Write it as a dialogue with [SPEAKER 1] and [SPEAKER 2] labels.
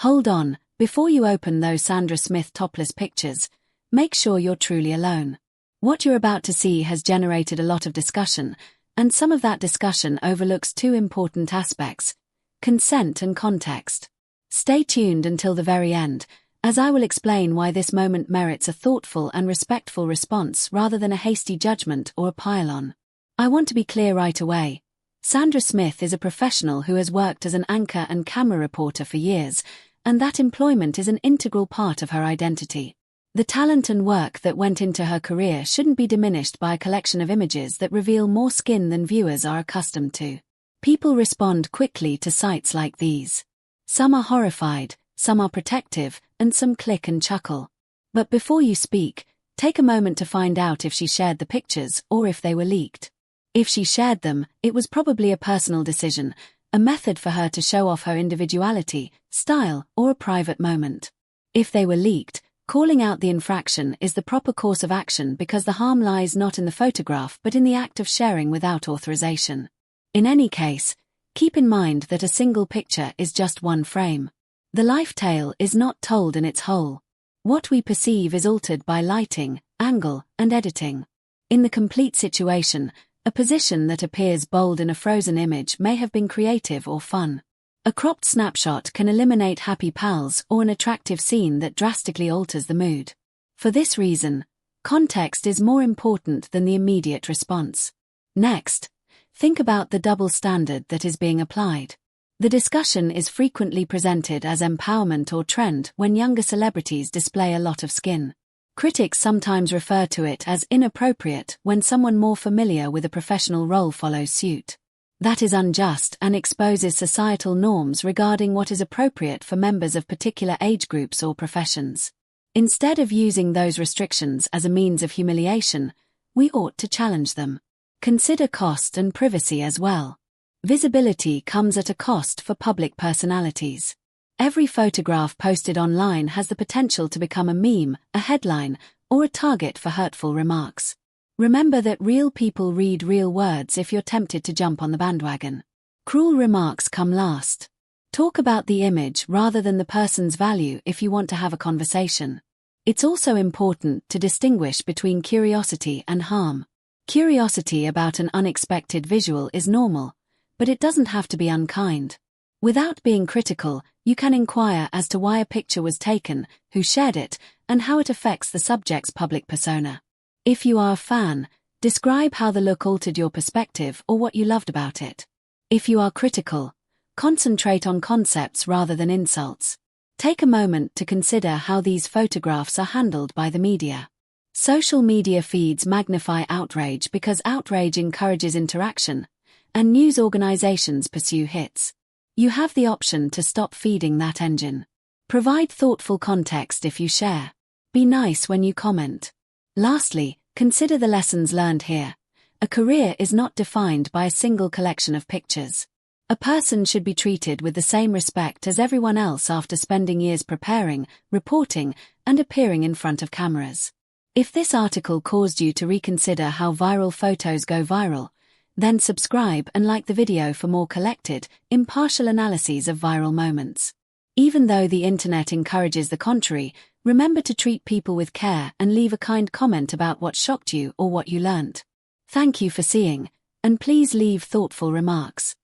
[SPEAKER 1] Hold on, before you open those Sandra Smith topless pictures, make sure you're truly alone. What you're about to see has generated a lot of discussion, and some of that discussion overlooks two important aspects: consent and context. Stay tuned until the very end, as I will explain why this moment merits a thoughtful and respectful response rather than a hasty judgment or a pile-on. I want to be clear right away. Sandra Smith is a professional who has worked as an anchor and camera reporter for years, and that employment is an integral part of her identity. The talent and work that went into her career shouldn't be diminished by a collection of images that reveal more skin than viewers are accustomed to. People respond quickly to sights like these. Some are horrified, some are protective, and some click and chuckle. But before you speak, take a moment to find out if she shared the pictures or if they were leaked. If she shared them, it was probably a personal decision, a method for her to show off her individuality, style, or a private moment. If they were leaked, calling out the infraction is the proper course of action because the harm lies not in the photograph but in the act of sharing without authorization. In any case, keep in mind that a single picture is just one frame. The life tale is not told in its whole. What we perceive is altered by lighting, angle, and editing. In the complete situation, a position that appears bold in a frozen image may have been creative or fun. A cropped snapshot can eliminate happy pals or an attractive scene that drastically alters the mood. For this reason, context is more important than the immediate response. Next, think about the double standard that is being applied. The discussion is frequently presented as empowerment or trend when younger celebrities display a lot of skin. Critics sometimes refer to it as inappropriate when someone more familiar with a professional role follows suit. That is unjust and exposes societal norms regarding what is appropriate for members of particular age groups or professions. Instead of using those restrictions as a means of humiliation, we ought to challenge them. Consider cost and privacy as well. Visibility comes at a cost for public personalities. Every photograph posted online has the potential to become a meme, a headline, or a target for hurtful remarks. Remember that real people read real words if you're tempted to jump on the bandwagon. Cruel remarks come last. Talk about the image rather than the person's value if you want to have a conversation. It's also important to distinguish between curiosity and harm. Curiosity about an unexpected visual is normal, but it doesn't have to be unkind. Without being critical, you can inquire as to why a picture was taken, who shared it, and how it affects the subject's public persona. If you are a fan, describe how the look altered your perspective or what you loved about it. If you are critical, concentrate on concepts rather than insults. Take a moment to consider how these photographs are handled by the media. Social media feeds magnify outrage because outrage encourages interaction, and news organizations pursue hits. You have the option to stop feeding that engine. Provide thoughtful context if you share. Be nice when you comment. Lastly, consider the lessons learned here. A career is not defined by a single collection of pictures. A person should be treated with the same respect as everyone else after spending years preparing, reporting, and appearing in front of cameras. If this article caused you to reconsider how viral photos go viral, then subscribe and like the video for more collected, impartial analyses of viral moments. Even though the internet encourages the contrary, remember to treat people with care and leave a kind comment about what shocked you or what you learnt. Thank you for seeing, and please leave thoughtful remarks.